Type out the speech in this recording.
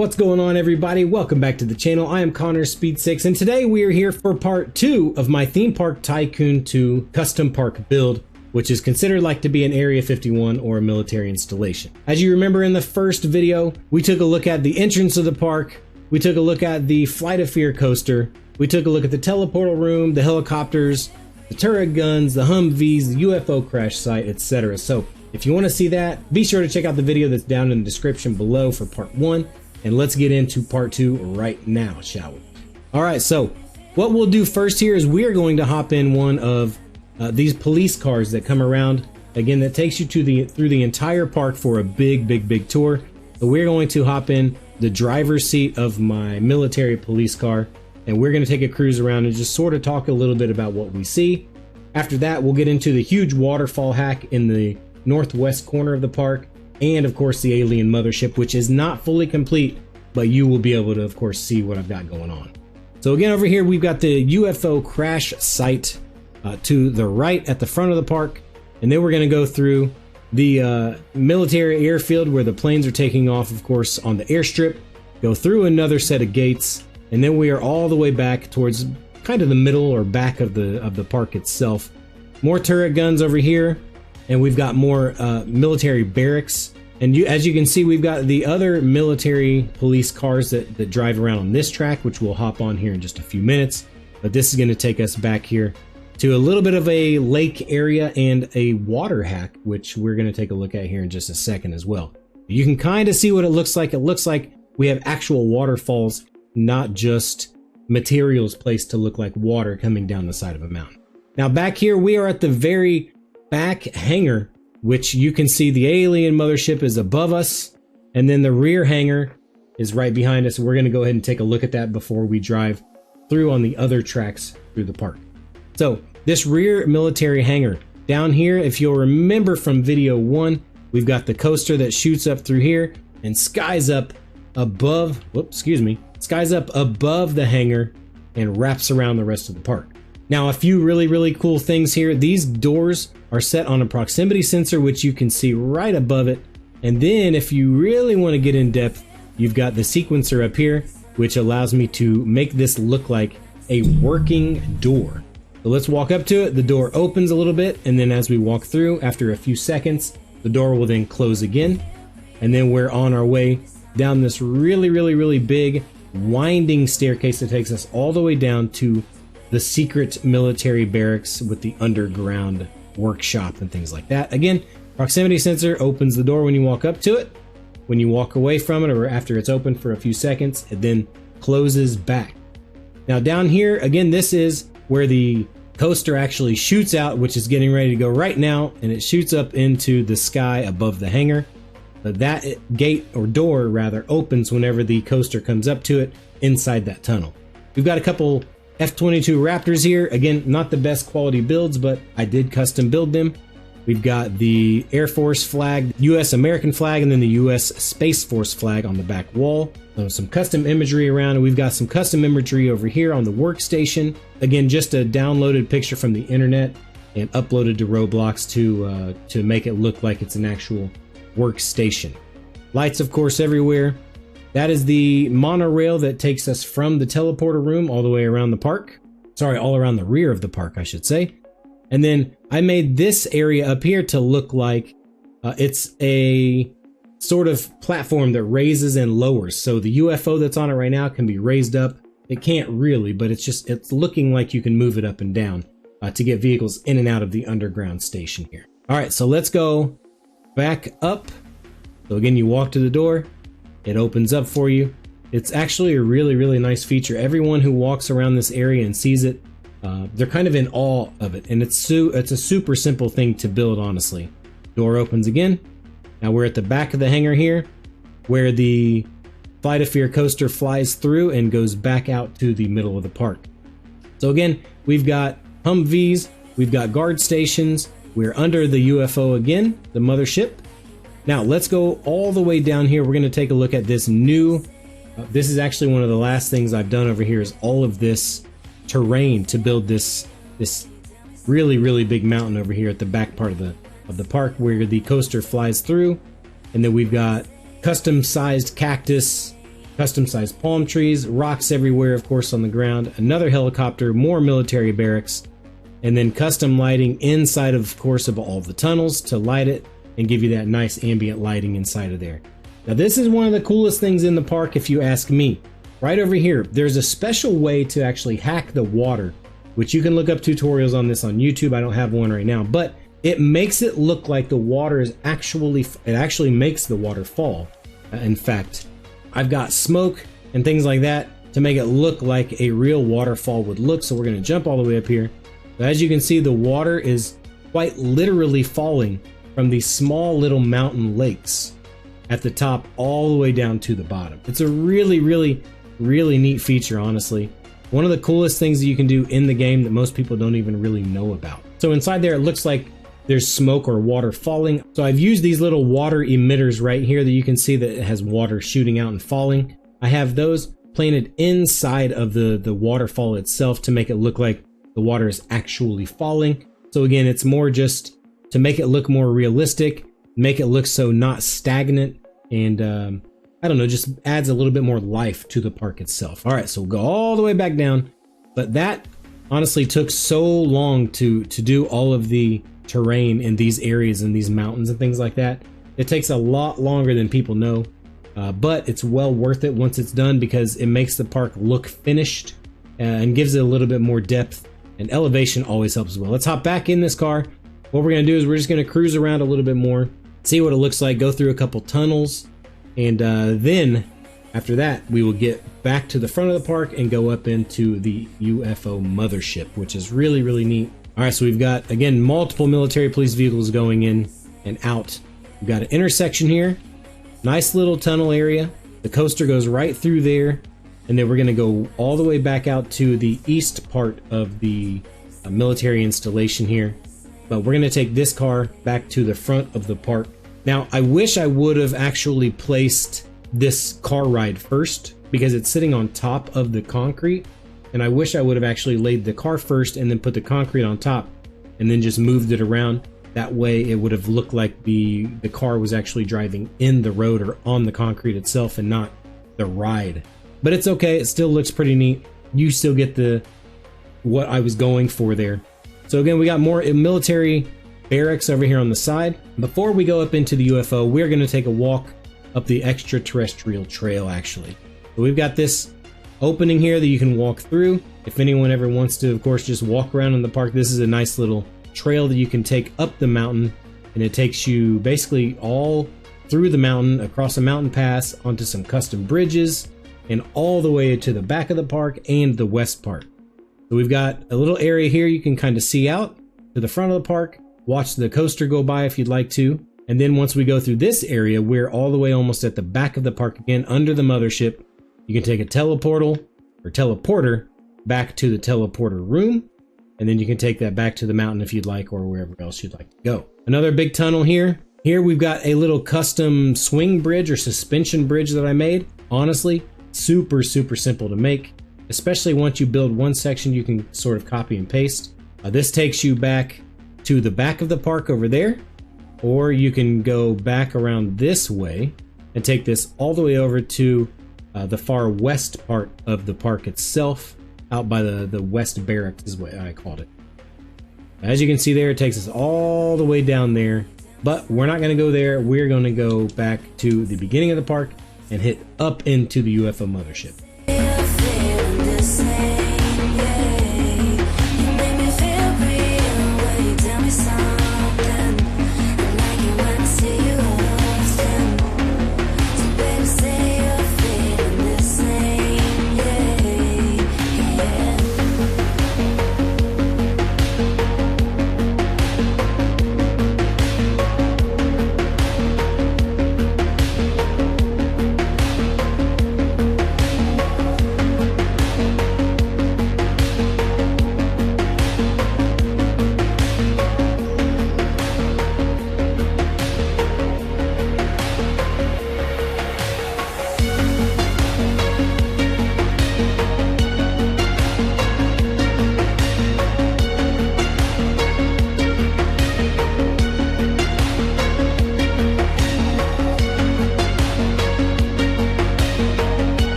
What's going on, everybody? Welcome back to the channel. I am Connor Speed6, and today we are here for part 2 of my Theme Park Tycoon 2 custom park build, which is considered like to be an Area 51 or a military installation. As you remember in the first video, we took a look at the entrance of the park, we took a look at the Flight of Fear coaster, we took a look at the teleportal room, the helicopters, the turret guns, the Humvees, the UFO crash site, etc. So if you want to see that, be sure to check out the video that's down in the description below for part 1. And let's get into part 2 right now, shall we? All right, so what we'll do first here is we are going to hop in one of these police cars that come around. Again, that takes you to through the entire park for a big tour. So we're going to hop in the driver's seat of my military police car, and we're going to take a cruise around and just sort of talk a little bit about what we see. After that, we'll get into the huge waterfall hack in the northwest corner of the park. And of course the alien mothership, which is not fully complete, but you will be able to of course see what I've got going on. So again, over here we've got the UFO crash site to the right at the front of the park, and then we're going to go through the military airfield where the planes are taking off, of course, on the airstrip, go through another set of gates, and then we are all the way back towards kind of the middle or back of the park itself. More turret guns over here. And we've got more military barracks. And as you can see, we've got the other military police cars that drive around on this track, which we'll hop on here in just a few minutes. But this is going to take us back here to a little bit of a lake area and a water hack, which we're going to take a look at here in just a second as well. You can kind of see what it looks like. It looks like we have actual waterfalls, not just materials placed to look like water coming down the side of a mountain. Now back here, we are at the very back hangar, which you can see the alien mothership is above us, and then the rear hangar is right behind us. We're going to go ahead and take a look at that before we drive through on the other tracks through the park. So this rear military hangar down here, if you'll remember from video 1, we've got the coaster that shoots up through here and skies up above, skies up above the hangar and wraps around the rest of the park. Now, a few really cool things here. These doors are set on a proximity sensor, which you can see right above it. And then if you really want to get in depth, you've got the sequencer up here, which allows me to make this look like a working door. So let's walk up to it. The door opens a little bit, and then as we walk through, after a few seconds, the door will then close again. And then we're on our way down this really big winding staircase that takes us all the way down to the secret military barracks with the underground workshop and things like that. Again, proximity sensor opens the door when you walk up to it. When you walk away from it or after it's open for a few seconds, it then closes back. Now down here, again, this is where the coaster actually shoots out, which is getting ready to go right now, and it shoots up into the sky above the hangar. But that gate, or door rather, opens whenever the coaster comes up to it inside that tunnel. We've got a couple F-22 Raptors here. Again, not the best quality builds, but I did custom build them. We've got the Air Force flag, US American flag, and then the US Space Force flag on the back wall. Some custom imagery around, and we've got some custom imagery over here on the workstation. Again, just a downloaded picture from the internet and uploaded to Roblox to make it look like it's an actual workstation. Lights, of course, everywhere. That is the monorail that takes us from the teleporter room all the way around the park. Sorry, all around the rear of the park, I should say. And then I made this area up here to look like it's a sort of platform that raises and lowers. So the UFO that's on it right now can be raised up. It can't really, but it's looking like you can move it up and down to get vehicles in and out of the underground station here. All right, so let's go back up. So again, you walk to the door. It opens up for you. It's actually a really nice feature. Everyone who walks around this area and sees it, they're kind of in awe of it. And it's a super simple thing to build, honestly. Door opens again. Now we're at the back of the hangar here, where the Flight of Fear coaster flies through and goes back out to the middle of the park. So again, we've got Humvees, we've got guard stations, we're under the UFO again, the mothership. Now let's go all the way down here. We're going to take a look at this new, this is actually one of the last things I've done over here, is all of this terrain to build this really big mountain over here at the back part of the park where the coaster flies through. And then we've got custom sized cactus, custom sized palm trees, rocks everywhere, of course, on the ground, another helicopter, more military barracks, and then custom lighting inside of course of all the tunnels to light it and give you that nice ambient lighting inside of there. Now this is one of the coolest things in the park if you ask me. Right over here, there's a special way to actually hack the water, which you can look up tutorials on this on YouTube. I don't have one right now, but it makes it look like the water is it actually makes the water fall. In fact, I've got smoke and things like that to make it look like a real waterfall would look. So we're going to jump all the way up here. So as you can see, the water is quite literally falling from these small little mountain lakes at the top all the way down to the bottom. It's a really neat feature, honestly. One of the coolest things that you can do in the game that most people don't even really know about. So inside there, it looks like there's smoke or water falling. So I've used these little water emitters right here that you can see that it has water shooting out and falling. I have those planted inside of the waterfall itself to make it look like the water is actually falling. So again, it's more just to make it look more realistic, make it look so not stagnant, and I don't know, just adds a little bit more life to the park itself. All right, so we'll go all the way back down. But that honestly took so long to do all of the terrain in these areas and these mountains and things like that. It takes a lot longer than people know, but it's well worth it once it's done because it makes the park look finished and gives it a little bit more depth, and elevation always helps as well. Let's hop back in this car. What we're gonna do is we're just gonna cruise around a little bit more, see what it looks like, go through a couple tunnels, and then after that we will get back to the front of the park and go up into the UFO Mothership, which is really neat. All right, so we've got, again, multiple military police vehicles going in and out. We've got an intersection here, nice little tunnel area. The coaster goes right through there, and then we're gonna go all the way back out to the east part of the military installation here. But we're gonna take this car back to the front of the park. Now, I wish I would have actually placed this car ride first because it's sitting on top of the concrete, and I wish I would have actually laid the car first and then put the concrete on top and then just moved it around. That way it would have looked like the car was actually driving in the road or on the concrete itself and not the ride. But it's okay, it still looks pretty neat. You still get what I was going for there. So again, we got more military barracks over here on the side. Before we go up into the UFO, we're going to take a walk up the extraterrestrial trail, actually. So we've got this opening here that you can walk through. If anyone ever wants to, of course, just walk around in the park, this is a nice little trail that you can take up the mountain, and it takes you basically all through the mountain, across a mountain pass, onto some custom bridges, and all the way to the back of the park and the west part. So we've got a little area here you can kind of see out to the front of the park, watch the coaster go by if you'd like to. And then once we go through this area, we're all the way almost at the back of the park again, under the mothership. You can take a teleporter back to the teleporter room, and then you can take that back to the mountain if you'd like, or wherever else you'd like to go. Another big tunnel here. Here we've got a little custom swing bridge or suspension bridge that I made. Honestly, super simple to make. Especially once you build one section, you can sort of copy and paste. This takes you back to the back of the park over there, or you can go back around this way and take this all the way over to the far west part of the park itself, out by the west barracks is what I called it. As you can see there, it takes us all the way down there, but we're not going to go there. We're going to go back to the beginning of the park and hit up into the UFO Mothership.